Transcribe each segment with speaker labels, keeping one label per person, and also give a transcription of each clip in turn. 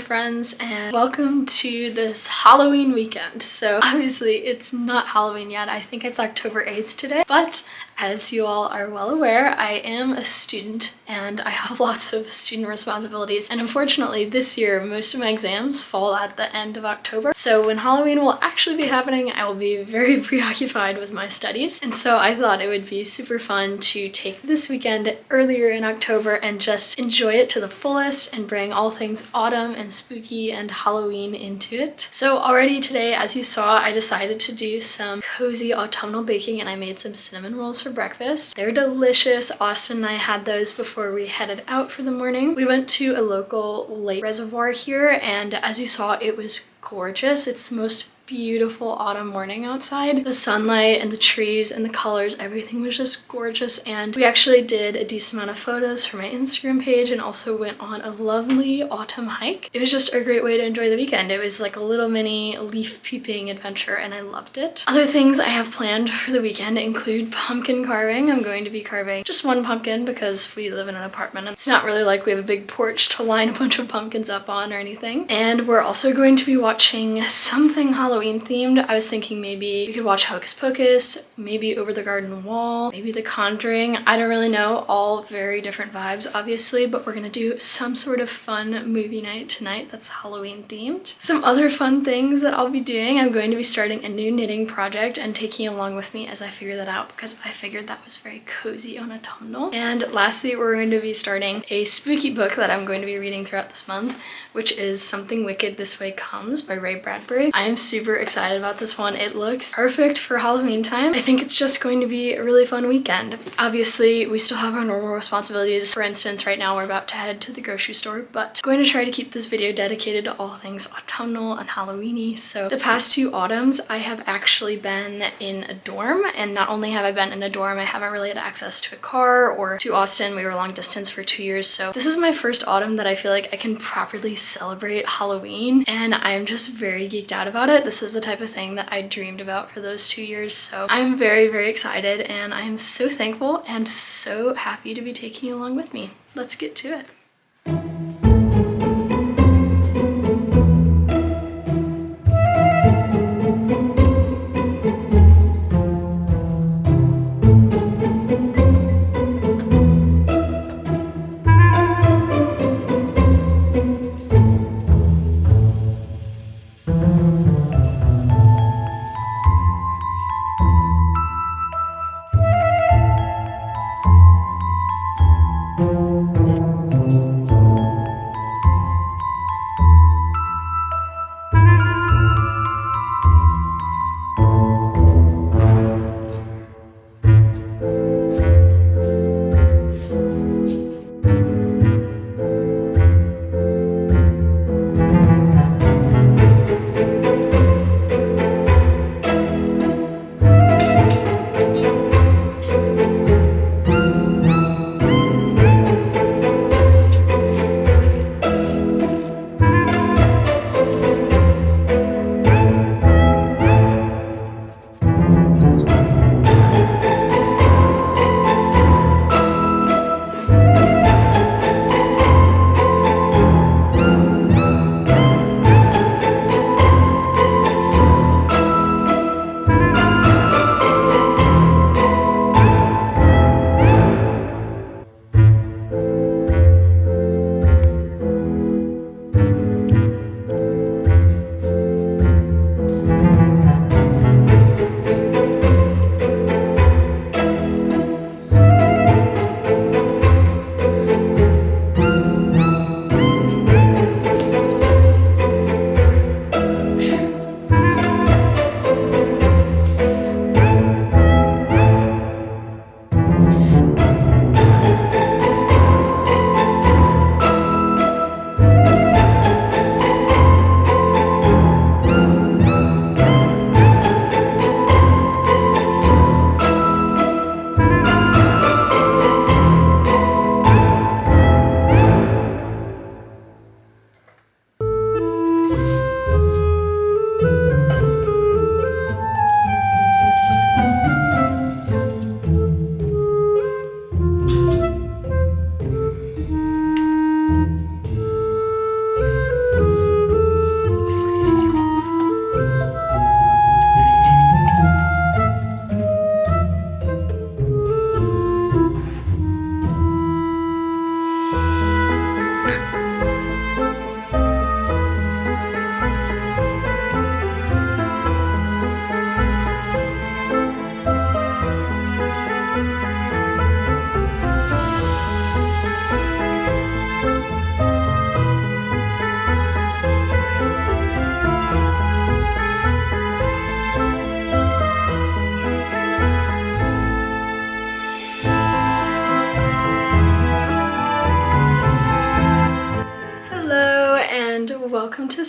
Speaker 1: friends, and welcome to this Halloween weekend. So obviously it's not Halloween yet. I think it's October 8th today, but as you all are well aware, I am a student and I have lots of student responsibilities. And unfortunately this year, most of my exams fall at the end of October. So when Halloween will actually be happening, I will be very preoccupied with my studies. And so I thought it would be super fun to take this weekend earlier in October and just enjoy it to the fullest and bring all things autumn and spooky and Halloween into it. So already today, as you saw, I decided to do some cozy autumnal baking and I made some cinnamon rolls for breakfast. They're delicious. Austin and I had those before we headed out for the morning. We went to a local lake reservoir here, and as you saw, it was gorgeous. It's the most beautiful autumn morning outside. The sunlight and the trees and the colors, everything was just gorgeous, and we actually did a decent amount of photos for my Instagram page and also went on a lovely autumn hike. It was just a great way to enjoy the weekend. It was like a little mini leaf peeping adventure and I loved it. Other things I have planned for the weekend include pumpkin carving. I'm going to be carving just one pumpkin because we live in an apartment. It's not really like we have a big porch to line a bunch of pumpkins up on or anything. And we're also going to be watching something Halloween themed. I was thinking maybe we could watch Hocus Pocus, maybe Over the Garden Wall, maybe The Conjuring. I don't really know, all very different vibes obviously, but we're gonna do some sort of fun movie night tonight that's Halloween themed. Some other fun things that I'll be doing, I'm going to be starting a new knitting project and taking you along with me as I figure that out because I figured that was very cozy and autumnal. And lastly, we're going to be starting a spooky book that I'm going to be reading throughout this month, which is Something Wicked This Way Comes by Ray Bradbury. I am super excited about this one. It looks perfect for Halloween time. I think it's just going to be a really fun weekend. Obviously, we still have our normal responsibilities. For instance, right now we're about to head to the grocery store, but I'm going to try to keep this video dedicated to all things autumnal and Halloweeny. So the past 2 autumns, I have actually been in a dorm, and not only have I been in a dorm, I haven't really had access to a car or to Austin. We were long distance for 2 years, so this is my first autumn that I feel like I can properly celebrate Halloween, and I'm just very geeked out about it. This is the type of thing that I dreamed about for those 2 years, so I'm very, very excited, and I am so thankful and so happy to be taking you along with me. Let's get to it.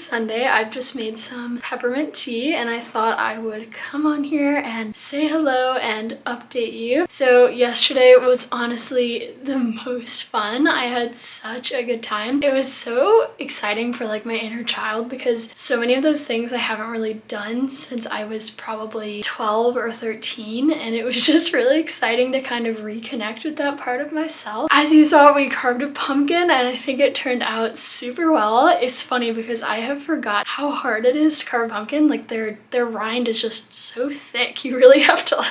Speaker 1: Sunday. I've just made some peppermint tea and I thought I would come on here and say hello and update you. So yesterday was honestly the most fun. I had such a good time. It was so exciting for like my inner child because so many of those things I haven't really done since I was probably 12 or 13, and it was just really exciting to kind of reconnect with that part of myself. As you saw, we carved a pumpkin and I think it turned out super well. It's funny because I have forgot how hard it is to carve a pumpkin. Like their rind is just so thick. You really have to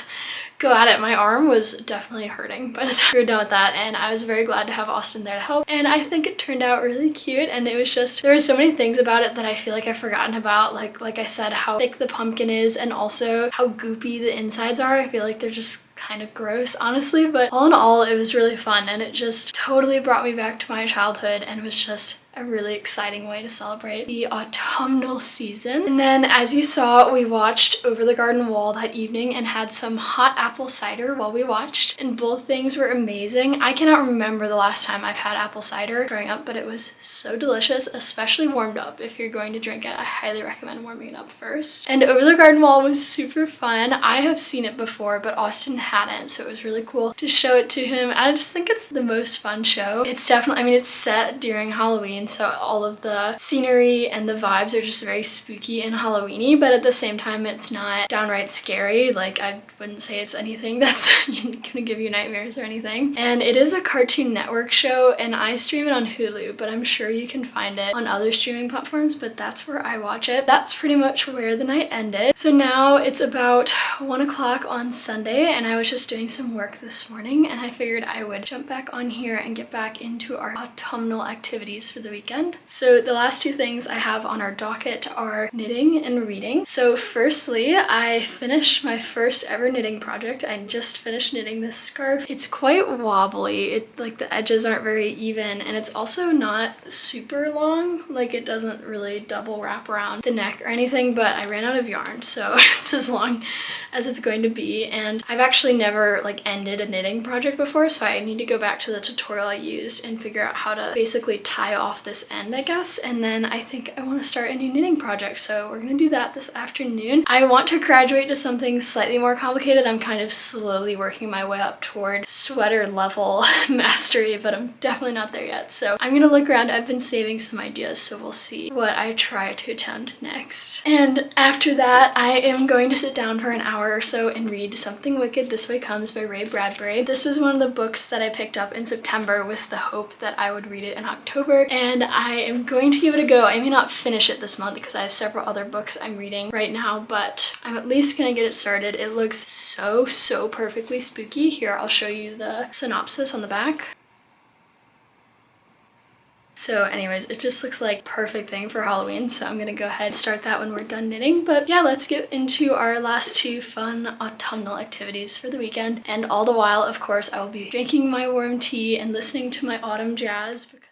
Speaker 1: go at it. My arm was definitely hurting by the time we were done with that, and I was very glad to have Austin there to help, and I think it turned out really cute. And it was just, there were so many things about it that I feel like I've forgotten about, like I said, how thick the pumpkin is and also how goopy the insides are. I feel like they're just kind of gross, honestly, but all in all it was really fun and it just totally brought me back to my childhood and was just a really exciting way to celebrate the autumnal season. And then as you saw, we watched Over the Garden Wall that evening and had some hot apple cider while we watched, and both things were amazing. I cannot remember the last time I've had apple cider growing up, but it was so delicious, especially warmed up. If you're going to drink it, I highly recommend warming it up first. And Over the Garden Wall was super fun. I have seen it before, but Austin hadn't, so it was really cool to show it to him. I just think it's the most fun show. It's definitely, I mean, it's set during Halloween, so all of the scenery and the vibes are just very spooky and Halloweeny, but at the same time it's not downright scary. Like, I wouldn't say it's anything that's gonna give you nightmares or anything. And it is a Cartoon Network show and I stream it on Hulu, but I'm sure you can find it on other streaming platforms, but that's where I watch it. That's pretty much where the night ended. So now it's about 1 o'clock on Sunday and I was just doing some work this morning and I figured I would jump back on here and get back into our autumnal activities for the weekend. So the last two things I have on our docket are knitting and reading. So firstly, I finished my first ever knitting project. I just finished knitting this scarf. It's quite wobbly. Like the edges aren't very even and it's also not super long. Like it doesn't really double wrap around the neck or anything, but I ran out of yarn, so it's as long as it's going to be. And I've actually never like ended a knitting project before, so I need to go back to the tutorial I used and figure out how to basically tie off this end, I guess. And then I think I want to start a new knitting project, so we're gonna do that this afternoon. I want to graduate to something slightly more complicated. I'm kind of slowly working my way up toward sweater level mastery, but I'm definitely not there yet. So I'm gonna look around. I've been saving some ideas, so we'll see what I try to attempt next. And after that, I am going to sit down for an hour or so and read Something Wicked This Way Comes by Ray Bradbury. This was one of the books that I picked up in September with the hope that I would read it in October, and I am going to give it a go. I may not finish it this month because I have several other books I'm reading right now, but I'm at least gonna get it started. It looks so perfectly spooky. Here, I'll show you the synopsis on the back. So anyways, it just looks like perfect thing for Halloween, so I'm gonna go ahead and start that when we're done knitting. But yeah, let's get into our last two fun autumnal activities for the weekend. And all the while, of course, I will be drinking my warm tea and listening to my autumn jazz because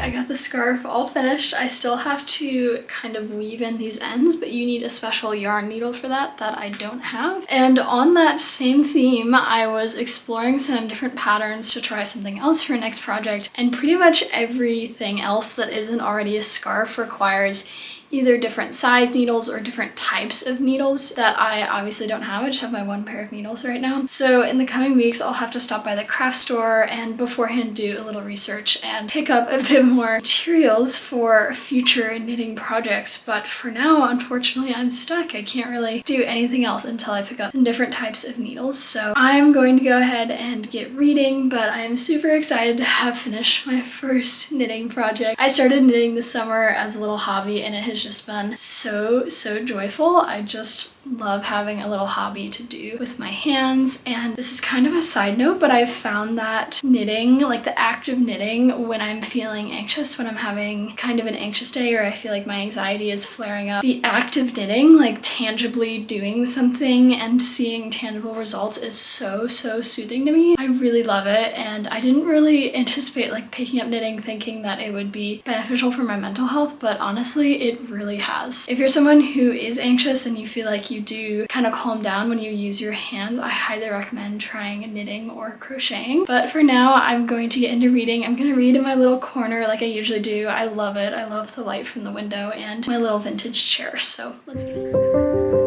Speaker 1: I got the scarf all finished. I still have to kind of weave in these ends, but you need a special yarn needle for that I don't have. And on that same theme, I was exploring some different patterns to try something else for next project, and pretty much everything else that isn't already a scarf requires either different size needles or different types of needles that I obviously don't have. I just have my one pair of needles right now. So in the coming weeks, I'll have to stop by the craft store and beforehand do a little research and pick up a bit more materials for future knitting projects. But for now, unfortunately, I'm stuck. I can't really do anything else until I pick up some different types of needles. So I'm going to go ahead and get reading, but I am super excited to have finished my first knitting project. I started knitting this summer as a little hobby and it has just been so joyful. I just love having a little hobby to do with my hands. And this is kind of a side note, but I've found that knitting, like the act of knitting, when I'm feeling anxious, when I'm having kind of an anxious day or I feel like my anxiety is flaring up, the act of knitting, like tangibly doing something and seeing tangible results, is so soothing to me. I really love it, and I didn't really anticipate like picking up knitting thinking that it would be beneficial for my mental health, but honestly it really has. If you're someone who is anxious and you feel like you do kind of calm down when you use your hands, I highly recommend trying knitting or crocheting. But for now, I'm going to get into reading. I'm gonna read in my little corner like I usually do. I love it. I love the light from the window and my little vintage chair. So let's go.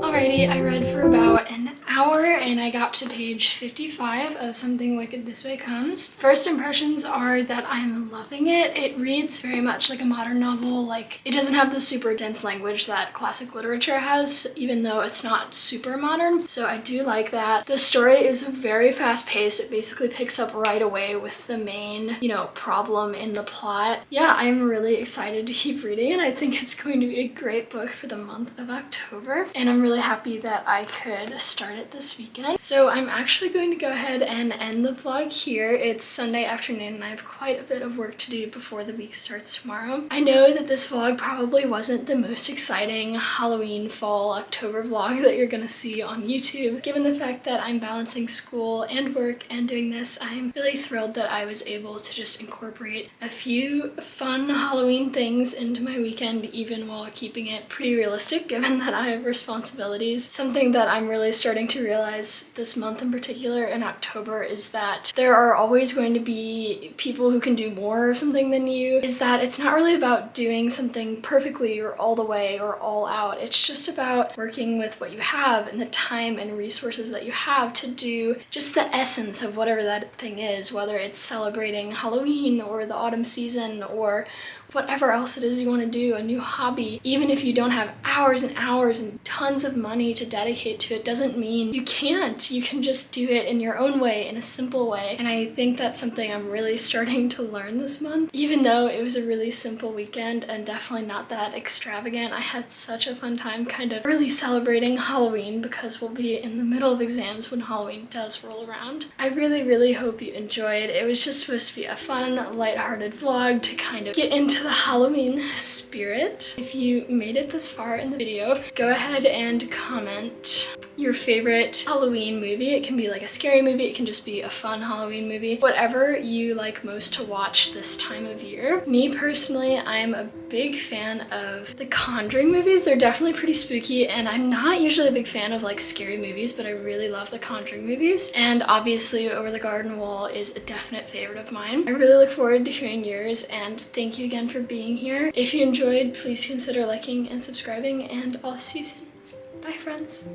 Speaker 1: Alrighty, I read for about an hour and I got to page 55 of Something Wicked This Way Comes. First impressions are that I'm loving it. It reads very much like a modern novel. Like, it doesn't have the super dense language that classic literature has, even though it's not super modern. So I do like that. The story is very fast paced. It basically picks up right away with the main, problem in the plot. Yeah, I'm really excited to keep reading and I think it's going to be a great book for the month of October. And I'm really happy that I could start it this weekend. So I'm actually going to go ahead and end the vlog here. It's Sunday afternoon and I have quite a bit of work to do before the week starts tomorrow. I know that this vlog probably wasn't the most exciting Halloween, fall, October vlog that you're gonna see on YouTube. Given the fact that I'm balancing school and work and doing this, I'm really thrilled that I was able to just incorporate a few fun Halloween things into my weekend, even while keeping it pretty realistic given that I have responsibilities. Something that I'm really starting to realize this month in particular, in October, is that there are always going to be people who can do more or something than you. Is that it's not really about doing something perfectly or all the way or all out. It's just about working with what you have and the time and resources that you have to do just the essence of whatever that thing is, whether it's celebrating Halloween or the autumn season or whatever else it is you want to do, a new hobby. Even if you don't have hours and hours and tons of money to dedicate to it, doesn't mean you can't. You can just do it in your own way, in a simple way. And I think that's something I'm really starting to learn this month. Even though it was a really simple weekend and definitely not that extravagant, I had such a fun time kind of really celebrating Halloween because we'll be in the middle of exams when Halloween does roll around. I really hope you enjoyed. It was just supposed to be a fun, lighthearted vlog to kind of get into the Halloween spirit. If you made it this far in the video, go ahead and comment your favorite Halloween movie. It can be like a scary movie, it can just be a fun Halloween movie, whatever you like most to watch this time of year. Me personally, I'm a big fan of the Conjuring movies. They're definitely pretty spooky and I'm not usually a big fan of like scary movies, but I really love the Conjuring movies. And obviously Over the Garden Wall is a definite favorite of mine. I really look forward to hearing yours and thank you again for being here. If you enjoyed, please consider liking and subscribing and I'll see you soon. Bye friends.